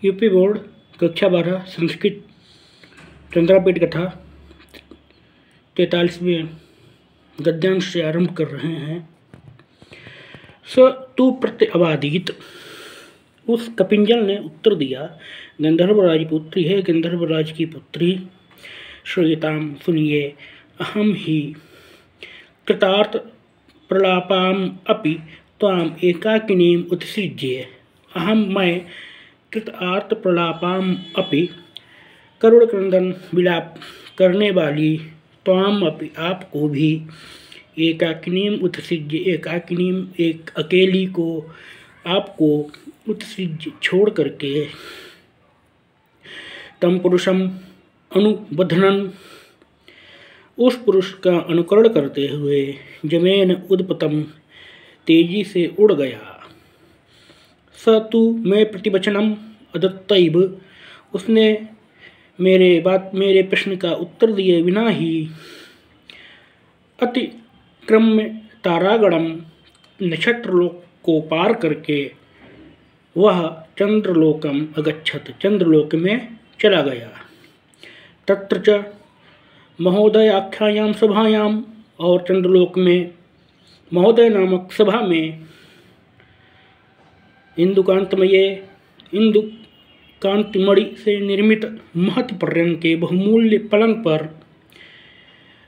UP board कक्षा 12 संस्कृत चंद्रापीठ कथा 43वें गद्यांश से आरंभ कर रहे हैं। स तू प्रत्यवादीत, उस कपिंजल ने उत्तर दिया, गंधर्वराज पुत्री है, गंधर्वराज की पुत्री, श्रूयताम सुनिए, अहम ही कृतार्थ प्रलापाम अपि त्वाम एकाकिनीम उत्सृज्य, अहम मैं कृतार्थ प्रलापाम अपि करुण क्रंदन विलाप करने वाली त्वाम अपि आपको भी एकाकिनीम उत्सृज्य, एकाकिनीम एक अकेली को आपको उत्सृज्य छोड़ करके तम पुरुषम अनुबधनन, उस पुरुष का अनुकरण करते हुए जमेन उद्पतम तेजी से उड़ गया। स तू मैं प्रतिवचनम अदत्तैव, उसने मेरे प्रश्न का उत्तर दिए बिना ही अतिक्रम्य तारागणम, नक्षत्रलोक को पार करके वह चंद्रलोकम अगच्छत, चंद्रलोक में चला गया। तत्र च महोदय आख्यायाम सभायाम, और चंद्रलोक में महोदय नामक सभा में इंदुकांतमणि से निर्मित महत पर्यंत के बहुमूल्य पलंग पर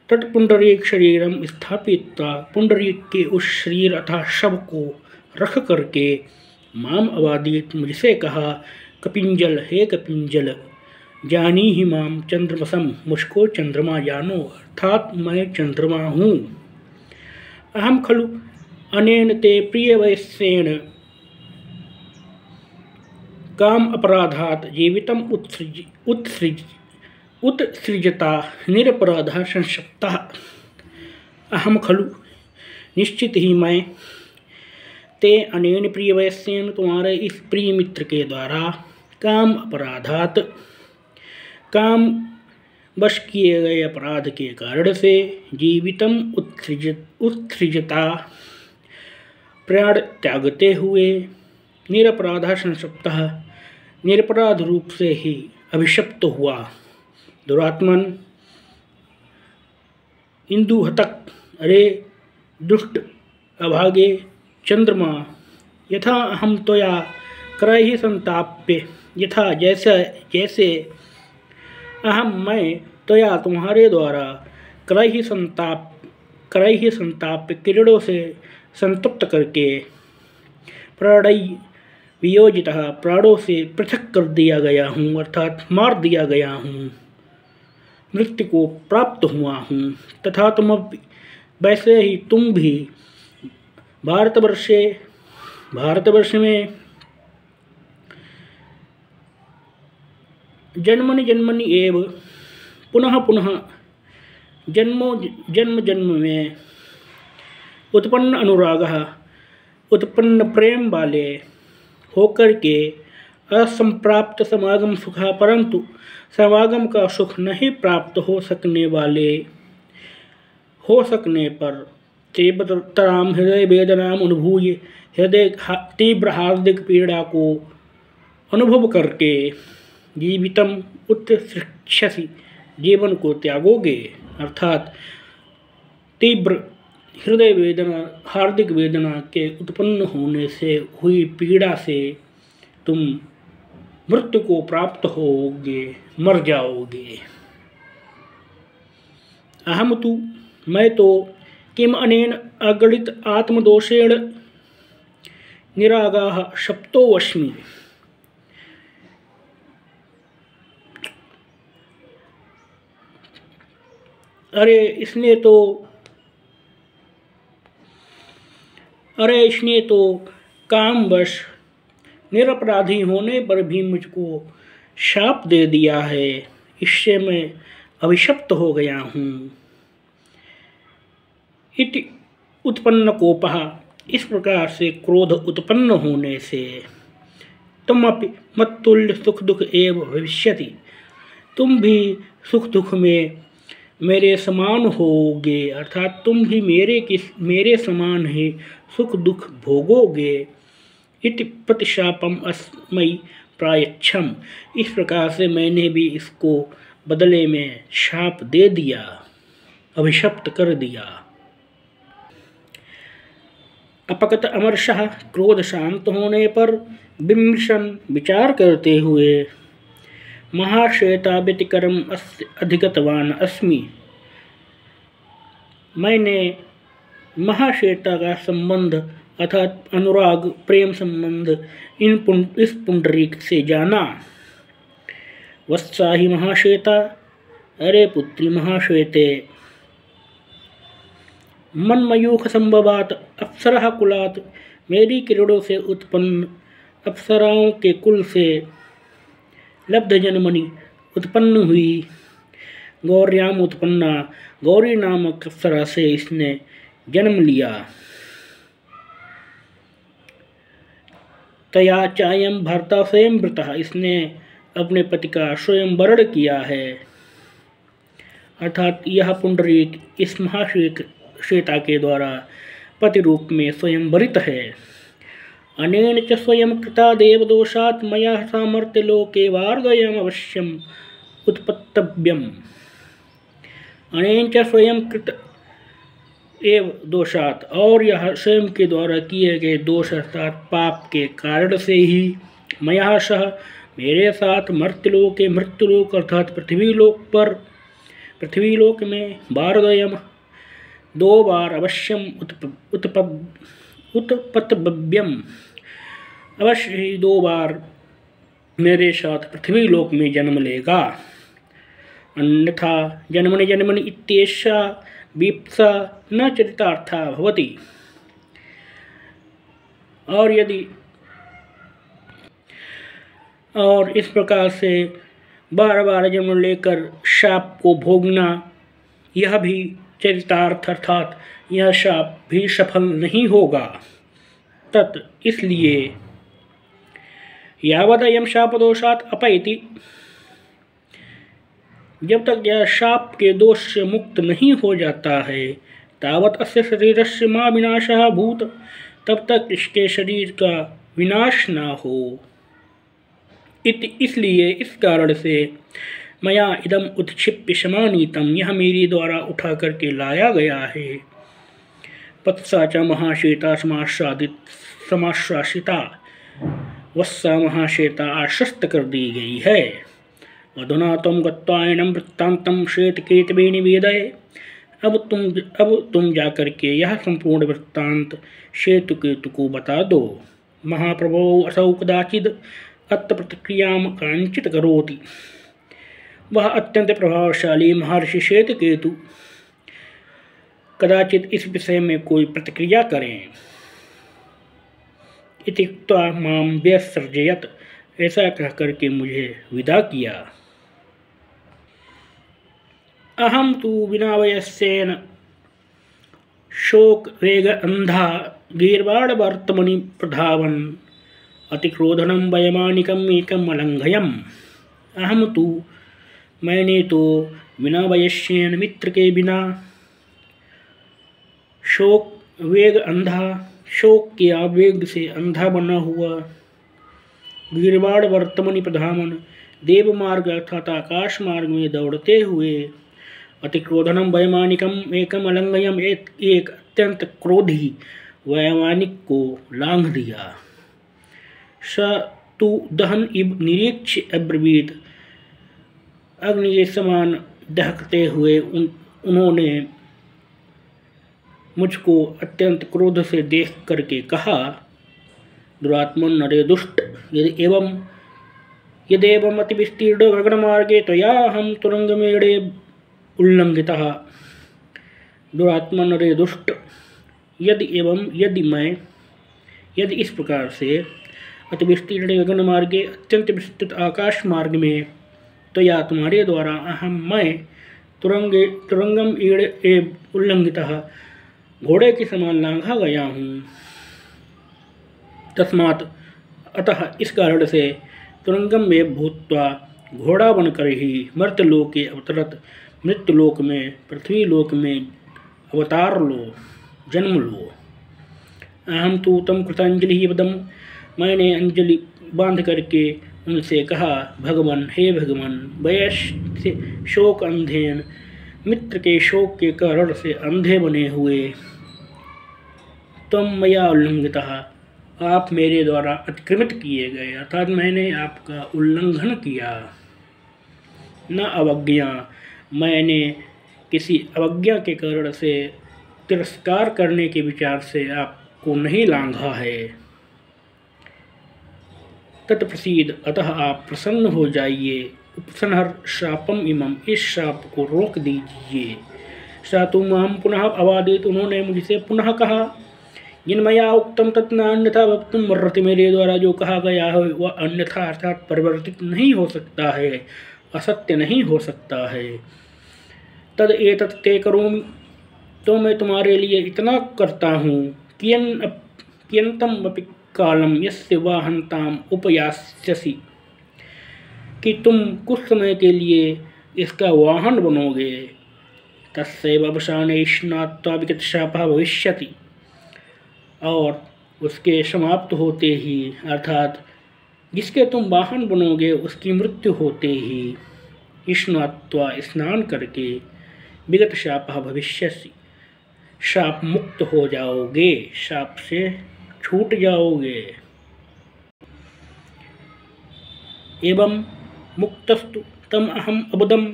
तटपुंडरीक शरीरम स्थापित, पुंडरीक के उस शरीर अथवा शव को रख करके माम अवादित, मुझसे कहा, कपिंजल हे कपिंजल, जानी ही माम चंद्रमसम, मुझको चंद्रमा जानो, अर्थात मैं चंद्रमा हूँ। अहम खलु अनेन ते प्रियवयस्येन काम अपराधात जीवितम उत्सृजता निरपराधा संशप्तः, अहम खलु निश्चित ही मैं ते अनेन प्रियवयस्येन तुम्हारे इस प्रिय मित्र के द्वारा काम अपराधात काम वश किए गए अपराध के कारण से जीवितम उत्सृजता प्राण त्यागते हुए निरपराधा संशप्तः निरपराध रूप से ही अभिशप्त हुआ। दुरात्मन इंदुहतक, अरे दुष्ट अभागे चंद्रमा, यथा अहम त्वया क्रैः संताप्य, यथा जैसे अहम मैं त्वया तुम्हारे द्वारा क्रैः संताप्य किरणों से संतप्त करके प्राणै वियोजितः प्राणों से पृथक कर दिया गया हूँ, अर्थात मार दिया गया हूँ, मृत्यु को प्राप्त हुआ हूँ। तथा तुम वैसे ही तुम भी भारतवर्ष में जन्मनि एव पुनः पुनः जन्म में उत्पन्न अनुरागः, उत्पन्न प्रेम वाले होकर के असंप्राप्त समागम सुखा, परंतु समागम का सुख नहीं प्राप्त हो सकने पर तीव्रतराम हृदय वेदनाम अनुभूय, हृदय तीव्र हार्दिक पीड़ा को अनुभव करके जीवितम उत्सृक्षसि, जीवन को त्यागोगे, अर्थात तीव्र हृदय वेदना हार्दिक वेदना के उत्पन्न होने से हुई पीड़ा से तुम मृत्यु को प्राप्त होगे, मर जाओगे। अहम तु मैं तो किम अनेन अगणित आत्मदोषेण निरागाः शप्तोऽस्मि, अरे इसने तो कामवश निरपराधी होने पर भी मुझको शाप दे दिया है, इससे मैं अभिशप्त हो गया हूँ। इति उत्पन्न कोपः, इस प्रकार से क्रोध उत्पन्न होने से तुम अपि मत्तुल्य सुख दुख एव भविष्यति, तुम भी सुख दुख में मेरे समान होगे, अर्थात तुम भी मेरे समान ही सुख दुख भोगोगे। इति प्रतिशापम अस्मै प्रायच्छम। इस प्रकार से मैंने भी इसको बदले में शाप दे दिया, अभिशप्त कर दिया। अपगत अमर्षः, क्रोध शांत होने पर विमर्शन विचार करते हुए, महाश्वेता व्यतिकरम अधिगतवान अस्मि, मैंने महाश्वेता का संबंध अर्थात अनुराग प्रेम संबंध इस पुंडरीक से जाना। वत्सा ही महाश्वेता, अरे पुत्री महाश्वेते, मनमयूख संभवात अप्सरा कुलात, मेरी किरणों से उत्पन्न अप्सराओं के कुल से लब्ध जन्मनि उत्पन्न हुई। गौर्याम उत्पन्ना, गौरी नामक अप्सरा से इसने जन्म लिया। तया चायम भर्ता स्वयं वृतः, इसने अपने पति का स्वयं वरण किया है। अर्थात यह पुंडरीक इस महाश्वेता के द्वारा पति रूप में स्वयं वरित है। अनेन च स्वयं कृता देवदोषात् मया सामर्थ्य लोके वार्गयम् अवश्यम उत्पत्तव्यम। अनेन च स्वयं कृत एव दोषात, और यह स्वयं के द्वारा किए गए दोष अर्थात पाप के कारण से ही मया सह, मेरे साथ मर्त्यलोके, मृत्युलोक अर्थात पृथ्वीलोक में वार्गयम्, 2 बार अवश्यम उत्पत्तव्यम, अवश्य ही 2 बार मेरे साथ पृथ्वीलोक में जन्म लेगा। अन्यथा जन्मनि जन्मनि इत्येषा वीप्सा न चरितार्था भवति। और इस प्रकार से बार बार जन्म लेकर शाप को भोगना, यह भी चरितार्थ अर्थात यह शाप भी सफल नहीं होगा। तत् इसलिए यावदयं शापदोषात् अपैति, जब तक यह शाप के दोष से मुक्त नहीं हो जाता है, तावत अस्य शरीरस्य मा विनाशः भूत, तब तक इसके शरीर का विनाश ना हो। इसलिए इस कारण से मया इदम उत्क्षिप्य समानीतम, यह मेरी द्वारा उठा करके लाया गया है। पत्सा च महाश्वेता समाश्वासिता, वत्सा महाश्वेता आश्वस्त कर दी गई है। अधुना तुम गत्वायनम वृत्तांतम श्वेतकेतवे निवेदय, अब तुम जाकर के यह संपूर्ण वृत्तांत श्वेतकेतु को बता दो। महाप्रभो असौ कदाचिद अत्र प्रतिक्रियाम कांचित करोति, वह अत्यंत प्रभावशाली महर्षि श्वेतकेतु कदाचित इस विषय में कोई प्रतिक्रिया करें। इति उक्त्वा माम व्यसर्जयत, ऐसा कहकर के मुझे विदा किया। अहम तु विना वयस्येन शोक वेग अंधा गीर्वाण वर्तमनि प्रधावन अतिक्रोधनम वयमानिकम एकम अलंघयम। अहम तु, मैंने तो विना वयस्येन मित्र के बिना, शोक वेग अंधा, शोक के आवेग से अंधा बना हुआ, गीर्वाण वर्तमनि प्रधावन, देव मार्ग अर्थात आकाश मार्ग में दौड़ते हुए, अतिक्रोधनम वैमानिकम एकम अलंघयम, एक अत्यंत क्रोधी वैमानिक को लांघ दिया। स तु दहन इव निरीक्ष अब्रवीत, अग्नि के समान दहकते हुए उन्होंने मुझको अत्यंत क्रोध से देख करके कहा, दुरात्मन नरे दुष्ट, यदेवम अति विस्तीर्ण गगन मार्गे त्वया हम तुरंगमेड़े उल्लंघितः। दुरात्मन नरे दुष्ट, यदि इस प्रकार से अति विस्तीर्ण गगन मार्गे, अत्यंत विस्तृत आकाश मार्ग में, तो या तुम्हारे द्वारा मैं तुरंगम ईड़े उल्लंघितः, घोड़े के समान लांघा गया हूँ। तस्मात् अतः इस कारण से तुरंगम में भूत्वा, घोड़ा बनकर ही मर्त्यलोके अवतरत, मृत्युलोक में पृथ्वीलोक में अवतार लो, जन्म लो। अहम तु तम कृतांजलि ही वदम, मैंने अंजलि बांध करके उनसे कहा, भगवान, हे भगवान, वयस्य शोक अंधेन, मित्र के शोक के कारण से अंधे बने हुए, तुम मया उल्लंघितः, आप मेरे द्वारा अतिक्रमित किए गए, अर्थात मैंने आपका उल्लंघन किया। न अवज्ञा, मैंने किसी अवज्ञा के कारण से, तिरस्कार करने के विचार से आपको नहीं लांघा है। तत्प्रसीद, अतः आप प्रसन्न हो जाइए। उपसंहर शापम इमम, इस शाप को रोक दीजिए। सा तो माम पुनः अवादित, उन्होंने मुझसे पुनः कहा, जिनमया उक्तम तत्न अन्यथा वक्तुम वर्रति, मेरे द्वारा जो कहा गया है वह अन्यथा अर्थात परिवर्तित नहीं हो सकता है, असत्य नहीं हो सकता है। तद एतत् ते करोमि, तो मैं तुम्हारे लिए इतना करता हूँ, कियंतम अपि कालम यस्य वाहनताम उपयास्यसि, कि तुम कुछ समय के लिए इसका वाहन बनोगे। तस्यैव अवसाने स्नात्वा विगतशापः भविष्यति, और उसके समाप्त होते ही अर्थात जिसके तुम वाहन बनोगे उसकी मृत्यु होते ही, स्नात्वा स्नान करके, विगत शापः भविष्यसि, शाप मुक्त हो जाओगे, शाप से छूट जाओगे। एवं मुक्तस्तु तम अहम अबुदम,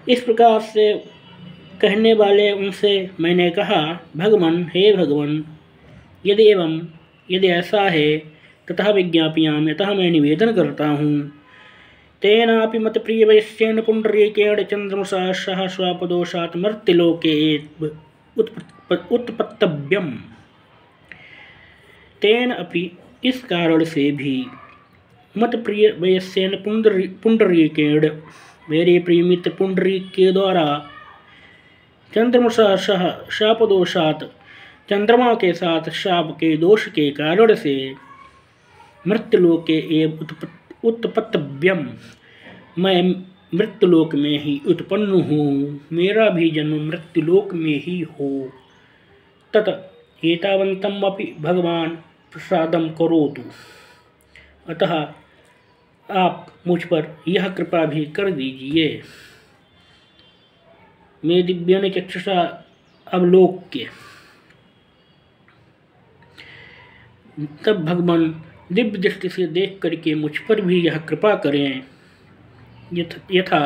इस प्रकार से कहने वाले उनसे मैंने कहा, भगवान, हे भगवान, यदि ऐसा है, ततः विज्ञापयामि, अतः मैं निवेदन करता हूँ। तेनापि मत प्रिय वैश्येन पुंडरीकेण चंद्रमसा सह स्वापदोषात् मर्त्यलोके उत्पत्तव्यम। तेन अपि, इस कारण से भी, मत प्रिय वैश्येन पुंडरीकेण, मेरे प्रिय मित्र पुंडरीक के द्वारा, चंद्रमसा सह शापदोषात्, चंद्रमा के साथ शाप के दोष के कारण से, मृत्युलोके एव उत्पत्तव्यम, मैं मृत्युलोक में ही उत्पन्न हूँ, मेरा भी जन्म मृत्युलोक में ही हो। तत एतावन्तम अपि भगवान प्रसादम करोतु, अतः आप मुझ पर यह कृपा भी कर दीजिए। मैं दिव्यान चक्षुषा अवलोक्य, तब भगवान दिव्य दृष्टि से देख करके मुझ पर भी यह कृपा करें। यथा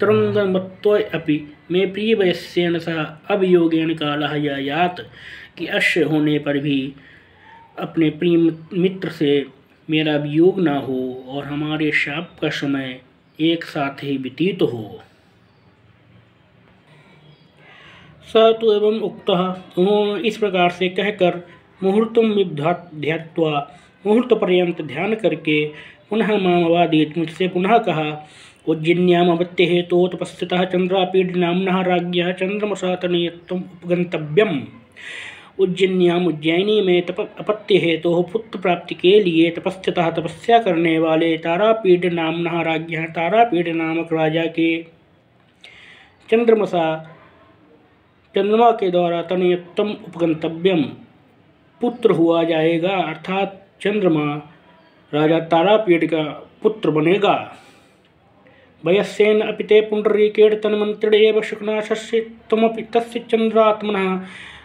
तरंगमत्वय अपि मे प्रिय वैश्येन सह अभियोगेन कालः यायात, कि अश्य होने पर भी अपने प्रिय मित्र से मेरा वियोग ना हो और हमारे शाप का समय एक साथ ही व्यतीत हो। स तो एवं उक्तः, उन्होंने इस प्रकार से कहकर मुहूर्तम ध्यात्वा, मुहूर्त पर्यंत ध्यान करके, पुनः मामवादीत, मुझसे पुनः कहा, उज्जयिन्याम अवत्य हेतु तपस्थितः चंद्रापीड नाम्नः राज्ञः चंद्रमसा तनयत्वम् उपगंतव्यम। उज्जयिन्याम, उज्जैनी में अपत्य हेतु पुत्र प्राप्ति के लिए तपस्थितः, तपस्या करने वाले, तारापीड नाम्नः राज्ञः, तारापीड नामक राजा के, चंद्रमसा, चंद्रमा के द्वारा, तनयत्वम् उपगंतव्यम, पुत्र हुआ जाएगा, अर्थात चंद्रमा राजा तारापीड का पुत्र बनेगा। वयस्येन अपि ते पुंडरीकेण तन्मन्त्रेण एव शुक्नाशस्य त्वमपि तस्य चंद्रात्मनः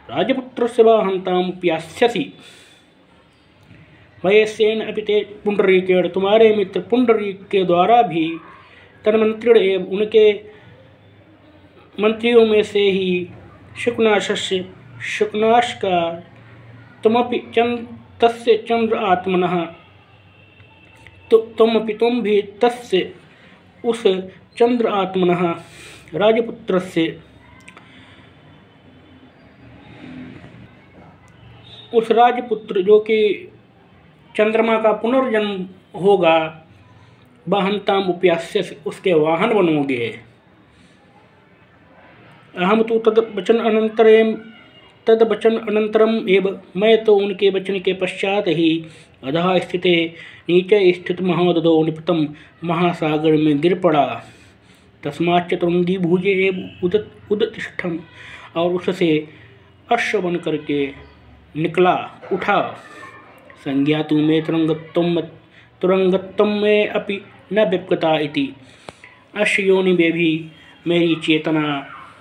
राजपुत्रस्य वाहनताम् उपयास्यसि। वयस्येन अपि ते पुंडरीकेण, तुम्हारे मित्र पुंडरीक के द्वारा भी, तन्मन्त्रेण एव, उनके मंत्रियों में से ही, शुक्नाशस्य, शुक्नाश का, तुमपि तस्य चंद्र आत्मनः, तुमपि, तुम भी, तस्य, उस चंद्र आत्मनः, राजपुत्र से, उस राजपुत्र जो कि चंद्रमा का पुनर्जन्म होगा, वाहनताम उपयास्य, उसके वाहन बनोगे। अहम तो तद वचन अनंतरम एव, मैं तो उनके वचन के पश्चात ही, अधः स्थिते, नीचे स्थित महाददो निपतम, महासागर में गिर पड़ा। तस्माच्च तुरंगी भुजे एव उदतिष्ठम, और उससे अश्व बन करके निकला, उठा। संज्ञातु में तुरंगत्वं में अपि न विप्यता इति। अश योनि में भी मेरी चेतना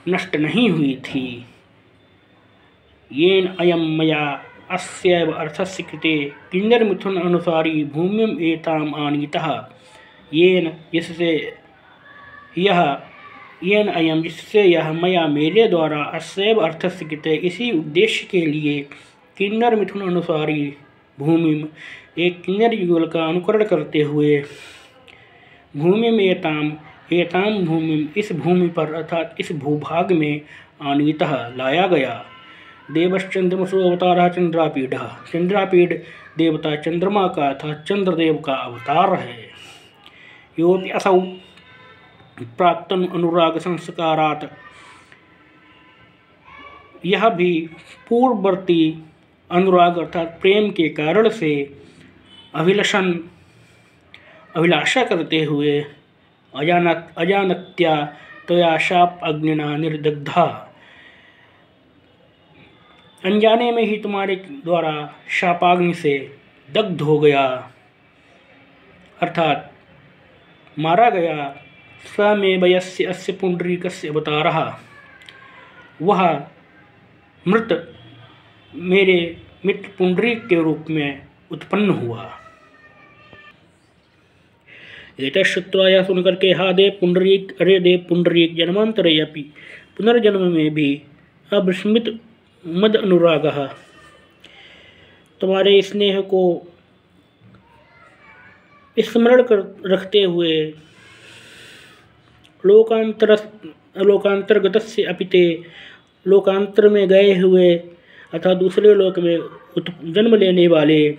नष्ट नहीं हुई थी। येन अयं मया अस्यैव अर्थस्य कृते किंजरमिथुन अनुसारी भूमिम एताम आनीतः। येन अयम जिससे यह मया मेरे द्वारा अस्यैव अर्थस्य कृते इसी उद्देश्य के लिए किन्नर मिथुन अनुसारी भूमि एक किन्नर युगल का अनुकरण करते हुए भूमि में एताम भूमि इस भूमि पर अर्थात इस भूभाग में आनीतः लाया गया। देवश्चंद्रमसो अवतारः चंद्रापीडः। चंद्रापीड देवता चंद्रमा का अर्थात चंद्रदेव का अवतार है। योपि असौ प्राक्तन अनुराग संस्कारात्, यह भी पूर्ववर्ती अनुराग अर्थात प्रेम के कारण से अभिलाषा करते हुए अजानत्या त्वया शाप अग्निना निर्दग्धा, अनजाने में ही तुम्हारे द्वारा शापाग्नि से दग्ध हो गया अर्थात मारा गया। स्वमेव यस्य अस्य पुंडरीकस्य अवतारः, वह मृत मेरे मित्र पुंडरीक के रूप में उत्पन्न हुआ। एतत् श्रुत्वा यह सुनकर के हा देव पुंडरीक, अरे देव पुंडरीक, जन्मांतरे अपि पुनर्जन्म में भी अविस्मृत मद अनुरागः, तुम्हारे स्नेह को स्मरण कर रखते हुए लोकांतरगतस्य अपि ते, लोकांतर में गए हुए अथवा दूसरे लोक में जन्म लेने वाले,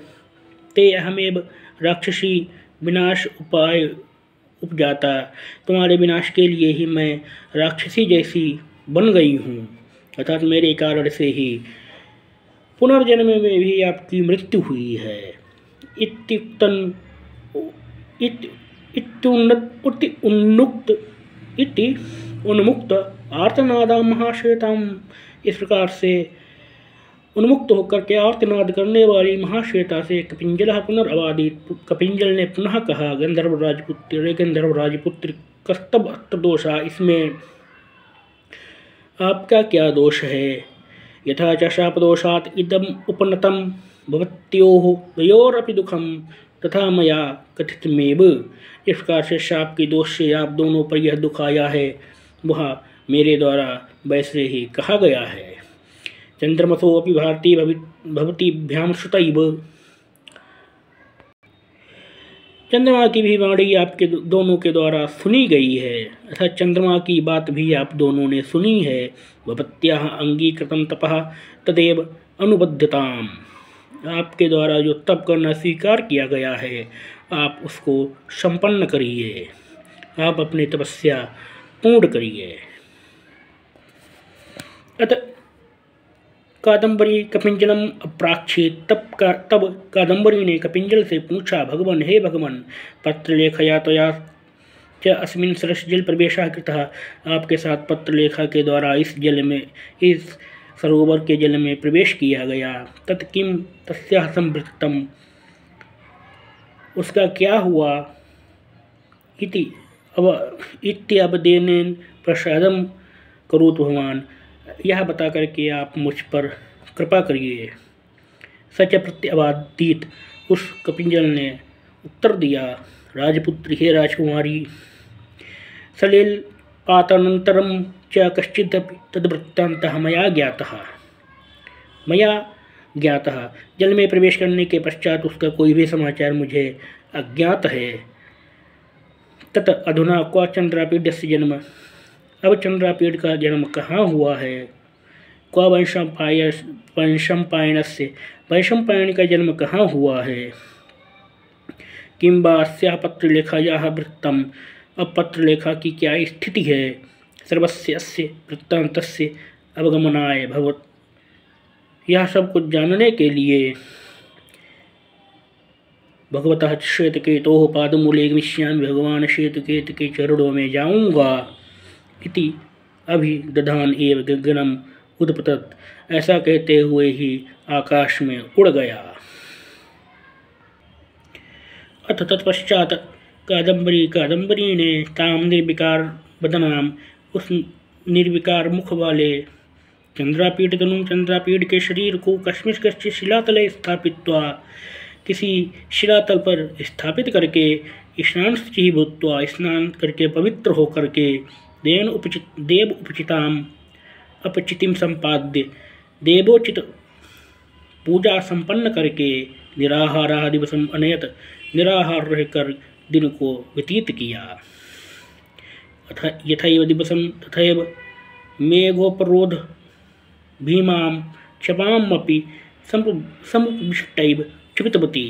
ते अहमेव राक्षसी विनाश उपाय उपजाता, तुम्हारे विनाश के लिए ही मैं राक्षसी जैसी बन गई हूँ अर्थात मेरे कारण से ही पुनर्जन्म में भी आपकी मृत्यु हुई है। उन्मुक्त आर्तनादा महाश्वेताम, इस प्रकार से उन्मुक्त होकर के आर्तनाद करने वाली महाश्वेता से कपिंजल पुनर्अवादीत, कपिंजल ने पुनः कहा, गंधर्व राजपुत्र कस्तव अत्र दोषा, इसमें आपका क्या दोष है। यथा च शापदोषात् इदम उपनतम भवत्योः द्वयोरपि दुखम तथा मया कथितमेव, इस प्रकार से शाप के दोष से आप दोनों पर यह दुख आया है, वह मेरे द्वारा वैसे ही कहा गया है। चंद्रमसोऽपि भारती भवतीभ्यां श्रुतैव, चंद्रमा की भी वाणी आपके दोनों के द्वारा सुनी गई है अर्थात चंद्रमा की बात भी आप दोनों ने सुनी है। भवत्याः अंगीकृतं तपः तदेव अनुबद्धताम, आपके द्वारा जो तप करना स्वीकार किया गया है आप उसको संपन्न करिए, आप अपनी तपस्या पूर्ण करिए। अत कादम्बरी कपिंजलम अप्राक्षेत, तब कादम्बरी ने कपिंजल से पूछा, भगवान, हे भगवान, पत्रलेखया त्वया च अस्मिन् सरस जल प्रवेशः कृतः, आपके साथ पत्रलेखा के द्वारा इस सरोवर के जल में प्रवेश किया गया। तत् किम तस्याः संवृत्तम, उसका क्या हुआ। इत्यवदेनेन प्रसादम करोतु भगवान, यह बता करके आप मुझ पर कृपा करिए। सच प्रत्यवादीत, उस कपिंजल ने उत्तर दिया, राजपुत्री, हे राजकुमारी, सलिल पातानंतरम च कश्चिदपि तद्वृत्तान्तः मया ज्ञातः, जल में प्रवेश करने के पश्चात उसका कोई भी समाचार मुझे अज्ञात है। तत अधुना क्व चंद्रापीडस्य जन्म, अब चंद्रापीड का जन्म कहाँ हुआ है। क्व वैशंपायनस्य, वैशंपायन का जन्म कहाँ हुआ है। किं वा अस्याः पत्रलेखायाः वृत्तम, अब पत्रलेखा की क्या स्थिति है। सर्वस्य अस्य वृत्तान्तस्य अवगमनाय भवत्, यह सब कुछ जानने के लिए भगवतः श्वेतकेतोः पादमूले गमिष्यामि, भगवान श्वेतकेत के चरणों में जाऊंगा। इति अभिदधान एव गगनम उद्पतत, ऐसा कहते हुए ही आकाश में उड़ गया। अथ तत्पश्चात कादम्बरी ने ताम निर्विकार बदनाम उस निर्विकार मुख वाले चंद्रापीठ के शरीर को कश्चित् शिलातले स्थापित्वा किसी शिलातल पर स्थापित करके स्नानशुचिः भूत्वा स्नान करके पवित्र होकर के देव उपचिताम अपचितिम संपाद्य देवोचित पूजा संपन्न करके निराहारा दिवसम अनयत निराहार रहकर दिन को व्यतीत किया। अथ यथैव दिवसम तथैव मेघोपरोध भीमां क्षपामपि समुपविष्टैव क्षिपितवती।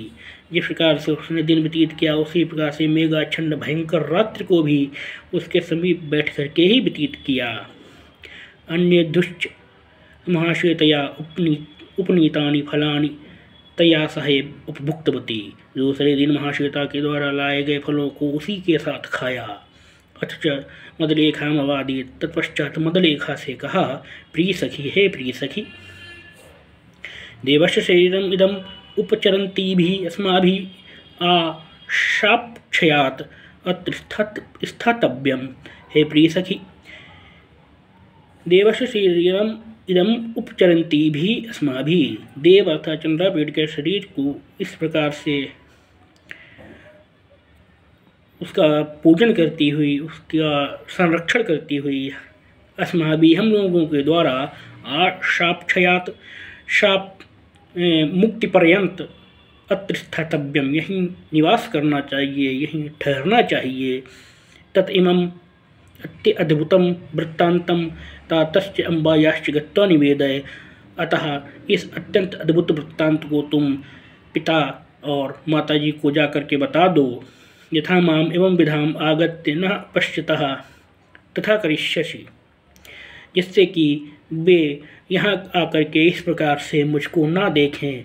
जिस प्रकार से उसने दिन व्यतीत किया उसी प्रकार से मेघाच्छन्न भयंकर रात्रि को भी उसके समीप बैठ करके ही व्यतीत किया। अन्य दुश्च महाश्वेतया उपनीतानि फलानि तया सहेब उपभुक्तवती। दूसरे दिन महाश्वेता के द्वारा लाए गए फलों को उसी के साथ खाया। अथ मदलेखाम अवादीत तत्पश्चात मदलेखा से कहा, प्रिय सखी, हे प्रिय सखी, देवस्य शरीरम इदम उपचरन्तीभिः अस्माभिः आशाक्षयात् अत्र स्थातव्यम्। हे प्रिय सखी, देवस्य शरीरम इदम उपचरन्तीभिः अस्माभिः, देव अर्थात चंद्रापीठ के शरीर को इस प्रकार से उसका पूजन करती हुई, उसका संरक्षण करती हुई अस्माभिः हम लोगों के द्वारा शापक्षयात शाप मुक्ति पर्यंत अत्र स्थातव्यम, यहीं निवास करना चाहिए, यहीं ठहरना चाहिए। तत्इमम् अत्यद्भुतं वृत्तान्तं तातश्च अम्बायाश्च गत्वा निवेदय। अतः इस अत्यंत अद्भुत वृत्तांत को तुम पिता और माताजी को जा करके बता दो। यथा माम एवं विधाम आगत्य न पश्यतः तथा करिष्यसि, जिससे कि वे यहाँ आकर के इस प्रकार से मुझको ना देखें।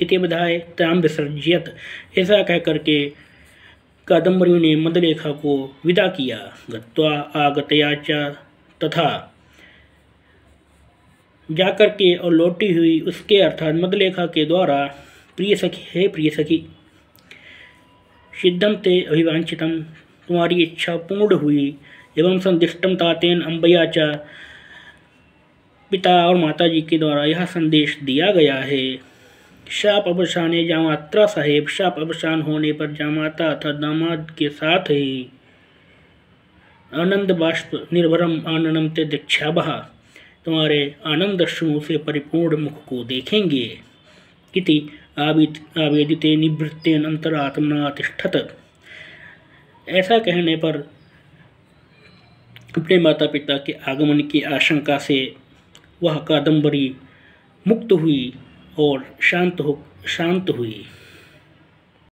इति विधाय ताम विसर्जयत, ऐसा कह करके कादम्बरी ने मदलेखा को विदा किया। गत्वा आगतया च, तथा जाकर के और लौटी हुई उसके अर्थात मदलेखा के द्वारा, प्रिय सखी, हे प्रिय सखी, सिद्धम ते अभिवांछितम, तुम्हारी इच्छा पूर्ण हुई। एवं संदिष्टम तातेन अम्बया च, पिता और माताजी के द्वारा यह संदेश दिया गया है। शाप अवसाने जामात्रा साहेब, शाप अवसान होने पर जामाता अर्थात दामाद के साथ ही आनंद बाष्प निर्भरम आनंदम ते दीक्षाभा, तुम्हारे आनंद अश्रुओं से परिपूर्ण मुख को देखेंगे। इति आवेदिते निवृत्तेन अंतरात्मना तिष्ठत। ऐसा कहने पर अपने माता पिता के आगमन की आशंका से वह कादम्बरी मुक्त हुई और शांत हुई।